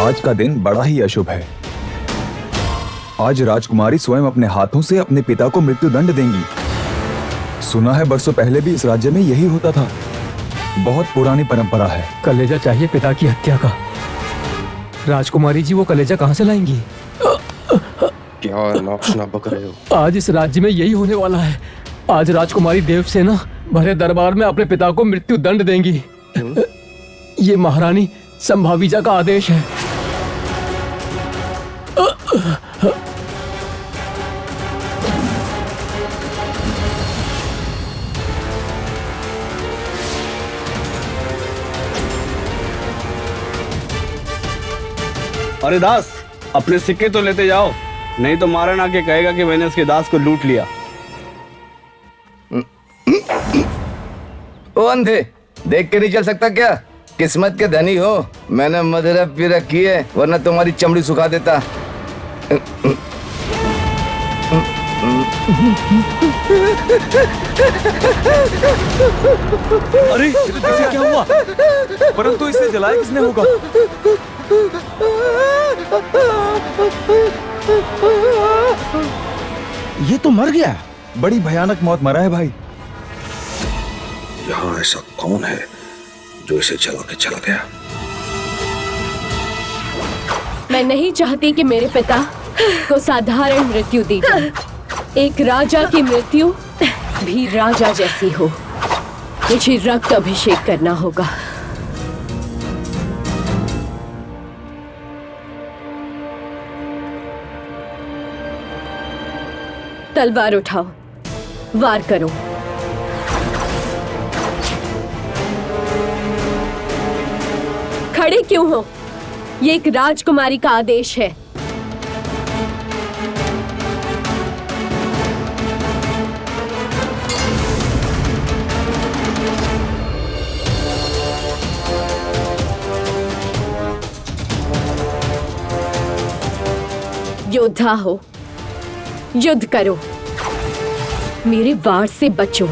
आज का दिन बड़ा ही अशुभ है। आज राजकुमारी स्वयं अपने हाथों से अपने पिता को मृत्युदंड देंगी। सुना है बरसों पहले भी इस राज्य में यही होता था। बहुत पुरानी परंपरा है। कलेजा चाहिए पिता की हत्या का। राजकुमारी जी वो कलेजा कहाँ से लाएंगी? क्या नाक बक रहे हो? आज इस राज्य में यही होने वाला है। आज राजकुमारी देवसेना भरे दरबार में अपने पिता को मृत्यु दंड देंगी। ये महारानी संभाविजा का आदेश है। अरे दास, अपने सिक्के तो लेते जाओ, नहीं तो मारन आके कहेगा कि मैंने उसके दास को लूट लिया। ओ अंधे, देख के नहीं चल सकता क्या? किस्मत के धनी हो। मैंने मदिरा पी रखी है, वरना तुम्हारी चमड़ी सुखा देता। अरे इसे क्या हुआ? परंतु इसे जलाया किसने होगा? ये तो मर गया। बड़ी भयानक मौत मरा है भाई। यहाँ ऐसा कौन है जो इसे जला के चला गया? मैं नहीं चाहती कि मेरे पिता को साधारण मृत्यु दी जाए। एक राजा की मृत्यु भी राजा जैसी हो। मुझे रक्त अभिषेक करना होगा। तलवार उठाओ, वार करो। खड़े क्यों हो? ये एक राजकुमारी का आदेश है। योद्धा हो, युद्ध करो, मेरे वार से बचो।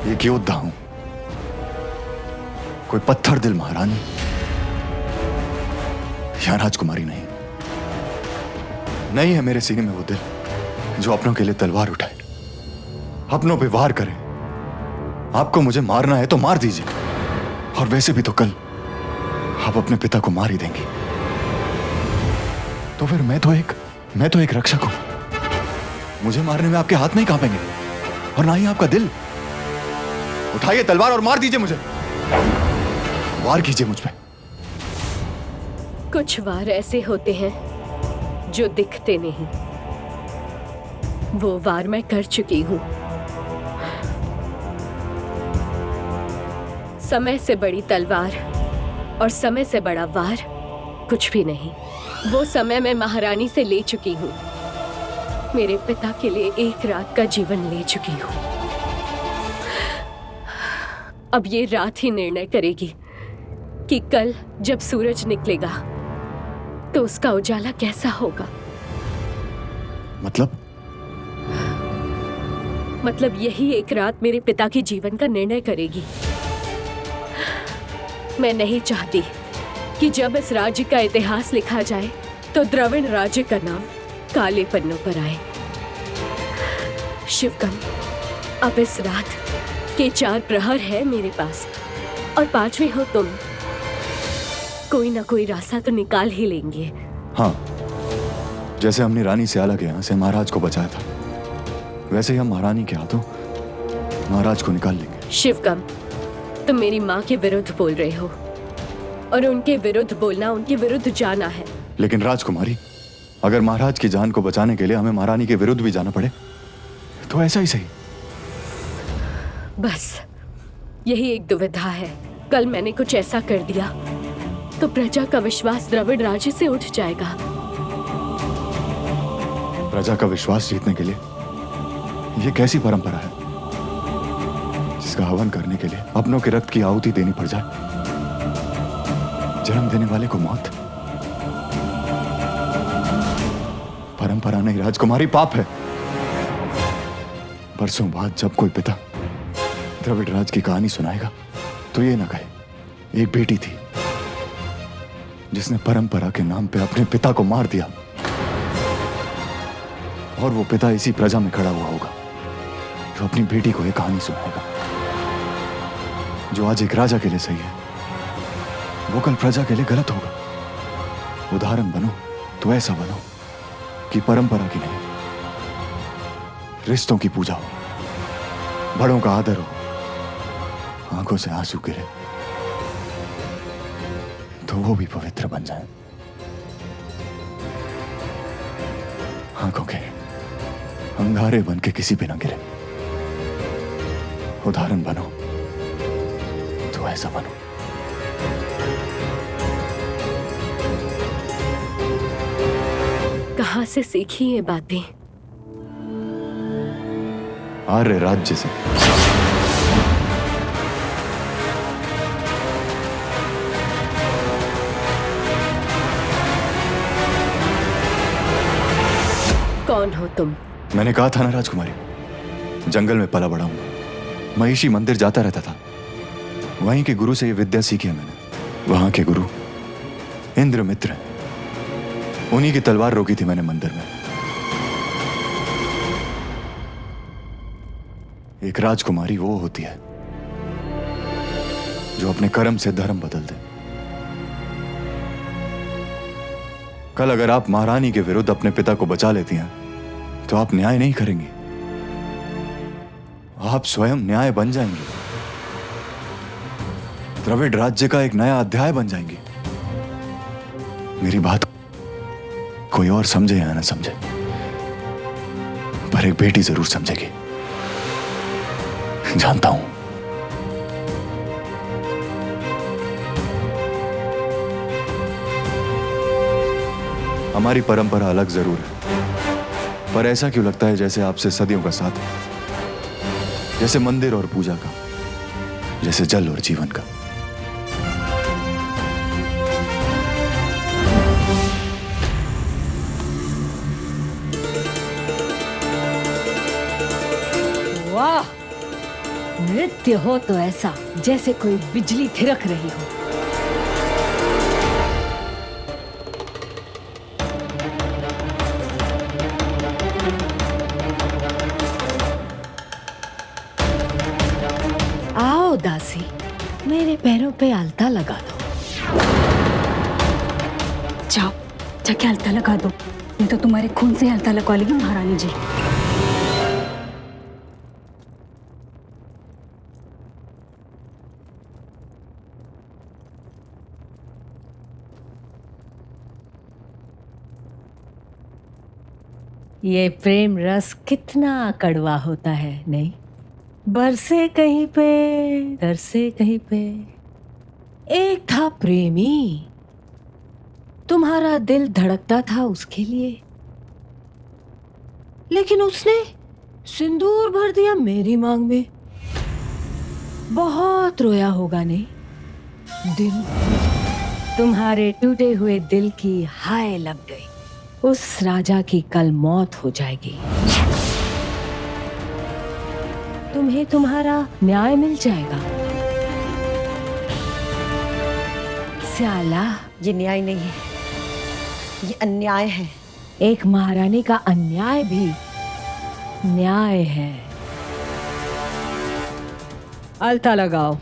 एक योद्धा हूं, कोई पत्थर दिल महारानी या राजकुमारी नहीं। नहीं है मेरे सीने में वो दिल जो अपनों के लिए तलवार उठाए, अपनों पे वार करे। आपको मुझे मारना है तो मार दीजिए, और वैसे भी तो कल आप अपने पिता को मार ही देंगे। तो फिर मैं तो एक रक्षक हूं। मुझे मारने में आपके हाथ नहीं कांपेंगे, और ना ही आपका दिल। उठाइए तलवार और मार दीजिए मुझे। वार कीजिए मुझ पे। कुछ वार ऐसे होते हैं जो दिखते नहीं। वो वार मैं कर चुकी हूं। समय से बड़ी तलवार और समय से बड़ा वार कुछ भी नहीं। वो समय मैं महारानी से ले चुकी हूं। मेरे पिता के लिए एक रात का जीवन ले चुकी हूं। अब ये रात ही निर्णय करेगी कि कल जब सूरज निकलेगा तो उसका उजाला कैसा होगा। मतलब यही एक रात मेरे पिता के जीवन का निर्णय करेगी। मैं नहीं चाहती कि जब इस राज्य का इतिहास लिखा जाए तो द्रविड़ राज्य का नाम काले पन्नों पर आए। शिवगम, अब इस रात के 4 प्रहर है मेरे पास, और 5वें हो तुम। कोई ना कोई रास्ता तो निकाल ही लेंगे। हाँ, जैसे हमने रानी सियाला के यहाँ से महाराज को बचाया था, वैसे ही हम महारानी के हाथों महाराज को निकाल लेंगे। शिवगम, तुम मेरी माँ के विरुद्ध बोल रहे हो, और उनके विरुद्ध बोलना उनके विरुद्ध जाना है। लेकिन राजकुमारी, अगर महाराज की जान को बचाने के लिए हमें महारानी के विरुद्ध भी जाना पड़े तो ऐसा ही सही। बस यही एक दुविधा है। कल मैंने कुछ ऐसा कर दिया तो प्रजा का विश्वास द्रविड़ राज्य से उठ जाएगा। प्रजा का विश्वास जीतने के लिए ये कैसी परंपरा है जिसका हवन करने के लिए अपनों के रक्त की आहुति देनी पड़ जाए? जन्म देने वाले को मौत, परंपरा नहीं राजकुमारी, पाप है। बरसों बाद जब कोई पिता द्रविड़ राज की कहानी सुनाएगा तो ये ना कहे एक बेटी थी जिसने परंपरा के नाम पे अपने पिता को मार दिया, और वो पिता इसी प्रजा में खड़ा हुआ होगा जो अपनी बेटी को ये कहानी सुनाएगा। जो आज एक राजा के लिए सही है वो कल प्रजा के लिए गलत होगा। उदाहरण बनो तो ऐसा बनो कि परंपरा की नहीं, रिश्तों की पूजा हो, बड़ों का आदर हो, आंखों से आंसू गिरे तो वो भी पवित्र बन जाए। आंखों के अंगारे बन के किसी पे ना गिरे। उदाहरण बनो तो ऐसा बनो। कहाँ से सीखी ये बातें? आर्य राज्य से। कौन हो तुम? मैंने कहा था ना राजकुमारी, जंगल में पला बड़ा हूं। महिषी मंदिर जाता रहता था, वहीं के गुरु से ये विद्या सीखी है मैंने। वहां के गुरु इंद्रमित्र हैं, उन्हीं की तलवार रोकी थी मैंने मंदिर में। एक राजकुमारी वो होती है जो अपने कर्म से धर्म बदल दे। कल अगर आप महारानी के विरुद्ध अपने पिता को बचा लेती हैं तो आप न्याय नहीं करेंगी, आप स्वयं न्याय बन जाएंगी। द्रविड़ राज्य का एक नया अध्याय बन जाएंगी। मेरी बात कोई और समझे या ना समझे, पर एक बेटी जरूर समझेगी, जानता हूं। हमारी परंपरा अलग जरूर है, पर ऐसा क्यों लगता है जैसे आपसे सदियों का साथ है, जैसे मंदिर और पूजा का, जैसे जल और जीवन का। वाह, नृत्य हो तो ऐसा जैसे कोई बिजली थिरक रही हो। आओ दासी, मेरे पैरों पे आलता लगा दो। जाओ, जाके आलता लगा दो, नहीं तो तुम्हारे खून से आलता लगवा लेगी महारानी जी। ये प्रेम रस कितना कड़वा होता है, नहीं? बरसे कहीं पे, तरसे कहीं पे। एक था प्रेमी, तुम्हारा दिल धड़कता था उसके लिए, लेकिन उसने सिंदूर भर दिया मेरी मांग में। बहुत रोया होगा, नहीं? दिल, तुम्हारे टूटे हुए दिल की हाय लग गई। उस राजा की कल मौत हो जाएगी, तुम्हें तुम्हारा न्याय मिल जाएगा। स्याला, ये न्याय नहीं है, ये अन्याय है। एक महारानी का अन्याय भी न्याय है। अलता लगाओ।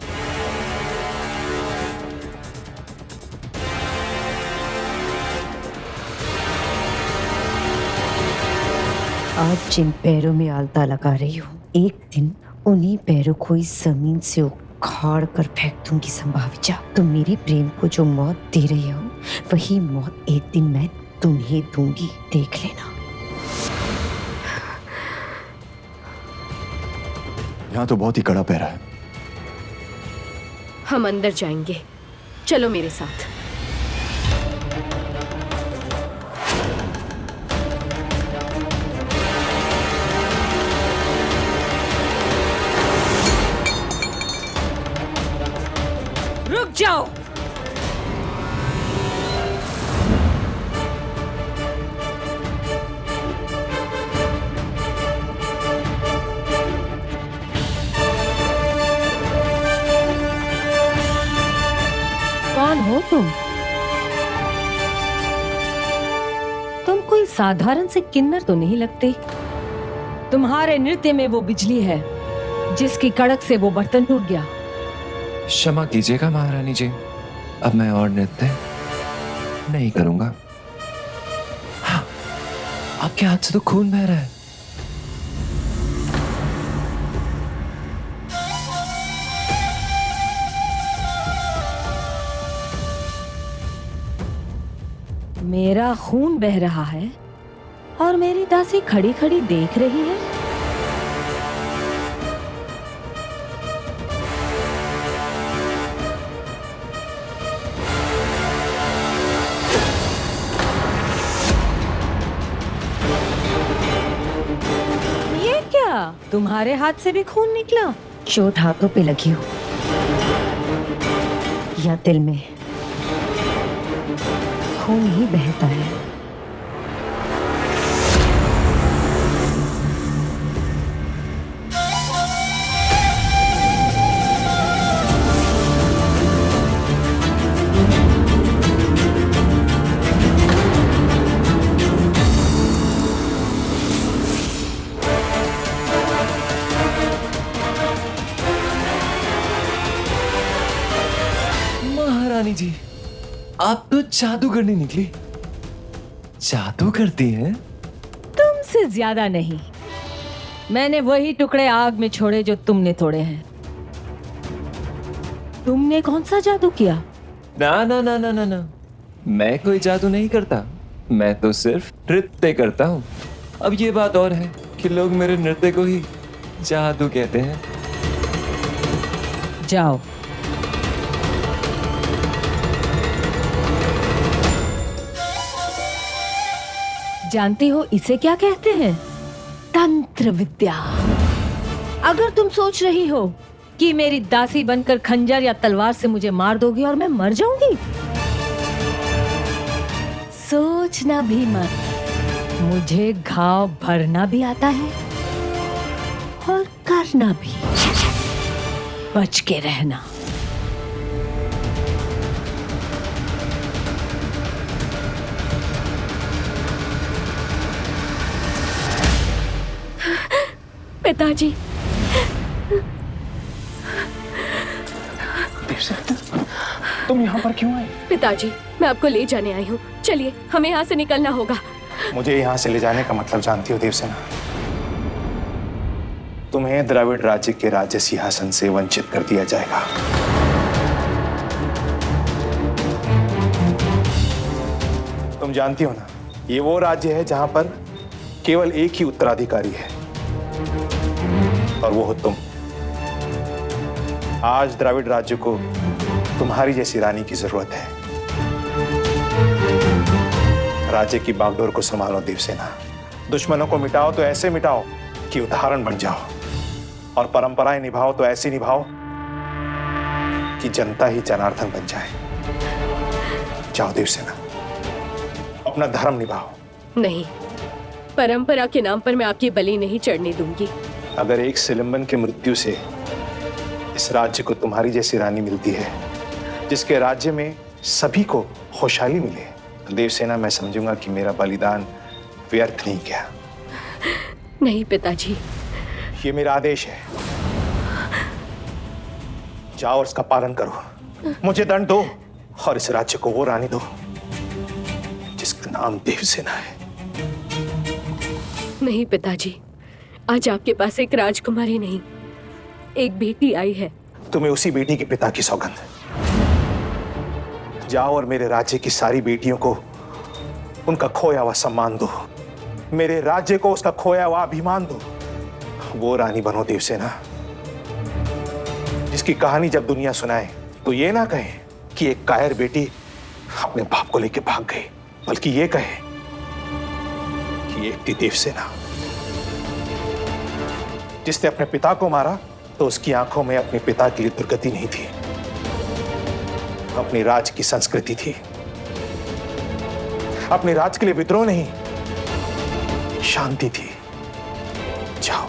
आज जिन पैरों में आलता लगा रही हूँ, एक दिन उन्हीं पैरों को इस जमीन से उखाड़ कर फेंक दूंगी। संभाविजा, तुम मेरे प्रेम को जो मौत दे रही हो, वही मौत एक दिन मैं तुम्हें दूंगी, देख लेना। यहां तो बहुत ही कड़ा पहरा है। हम अंदर जाएंगे, चलो मेरे साथ। रुक जाओ। हो तुम कोई साधारण से किन्नर तो नहीं लगते। तुम्हारे नृत्य में वो बिजली है जिसकी कड़क से वो बर्तन टूट गया। क्षमा कीजिएगा महारानी जी, अब मैं और नृत्य नहीं करूंगा। हाँ, आपके हाथ से तो खून बह रहा है। मेरा खून बह रहा है और मेरी दासी खड़ी खड़ी देख रही है। ये क्या, तुम्हारे हाथ से भी खून निकला? चोट हाथों पे लगी हो या दिल में, खून ही बहता है। महारानी जी, आप तो जादू करने निकली। जादू करती हैं? तुमसे ज्यादा नहीं। मैंने वही टुकड़े आग में छोड़े जो तुमने तोड़े हैं। तुमने कौन सा जादू किया? ना ना ना ना ना ना, मैं कोई जादू नहीं करता, मैं तो सिर्फ नृत्य करता हूँ। अब ये बात और है कि लोग मेरे नृत्य को ही जादू कहते हैं। जाओ। जानती हो इसे क्या कहते हैं? तंत्र विद्या। अगर तुम सोच रही हो कि मेरी दासी बनकर खंजर या तलवार से मुझे मार दोगी और मैं मर जाऊंगी, सोचना भी मत। मुझे घाव भरना भी आता है और करना भी। बच के रहना। पिताजी, तुम यहाँ पर क्यों आए? पिताजी, मैं आपको ले जाने आई हूँ। चलिए, हमें यहाँ से निकलना होगा। मुझे यहाँ से ले जाने का मतलब जानती हो देवसेना? तुम्हें द्रविड़ राज्य के राज्य सिंहासन से वंचित कर दिया जाएगा। तुम जानती हो ना, ये वो राज्य है जहां पर केवल एक ही उत्तराधिकारी है और वो हो तुम। आज द्रविड़ राज्य को तुम्हारी जैसी रानी की जरूरत है। राज्य की बागडोर को संभालो देवसेना। दुश्मनों को मिटाओ तो ऐसे मिटाओ कि उदाहरण बन जाओ, और परंपराएं निभाओ तो ऐसी निभाओ कि जनता ही जनार्दन बन जाए। जाओ देवसेना, अपना धर्म निभाओ। नहीं, परंपरा के नाम पर मैं आपकी बलि नहीं चढ़ने दूंगी। अगर एक सिलंबन की मृत्यु से इस राज्य को तुम्हारी जैसी रानी मिलती है, जिसके राज्य में सभी को खुशहाली मिले, तो देवसेना मैं समझूंगा कि मेरा बलिदान व्यर्थ नहीं गया। नहीं पिताजी, ये मेरा आदेश है। जाओ और इसका पालन करो। मुझे दंड दो और इस राज्य को वो रानी दो जिसका नाम देवसेना है। नहीं पिताजी, आज आपके पास एक राजकुमारी नहीं, एक बेटी आई है। तुम्हें उसी बेटी के पिता की सौगंध। जाओ और मेरे राज्य की सारी बेटियों को उनका खोया हुआ सम्मान दो, मेरे राज्य को उसका खोया हुआ अभिमान दो। वो रानी बनो देवसेना, जिसकी कहानी जब दुनिया सुनाए तो ये ना कहे कि एक कायर बेटी अपने बाप को लेकर भाग गई, बल्कि ये कहे कि एक थी देवसेना जिसने अपने पिता को मारा तो उसकी आंखों में अपने पिता के लिए दुर्गति नहीं थी, अपनी राज की संस्कृति थी। अपने राज के लिए विद्रोह नहीं, शांति थी। जाओ,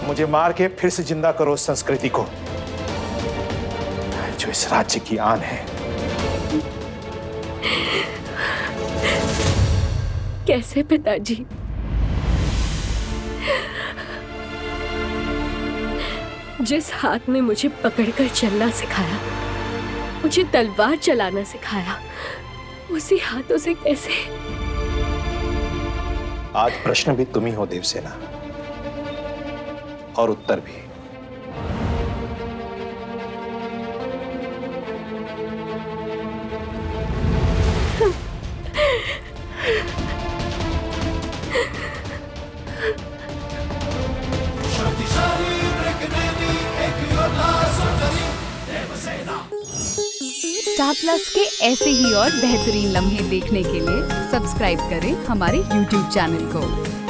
मुझे मार के फिर से जिंदा करो उस संस्कृति को जो इस राज्य की आन है। कैसे पिताजी? जिस हाथ ने मुझे पकड़कर चलना सिखाया, मुझे तलवार चलाना सिखाया, उसी हाथों से कैसे? आज प्रश्न भी तुम ही हो देवसेना, और उत्तर भी। स्टार प्लस के ऐसे ही और बेहतरीन लम्हे देखने के लिए सब्सक्राइब करें हमारे YouTube चैनल को।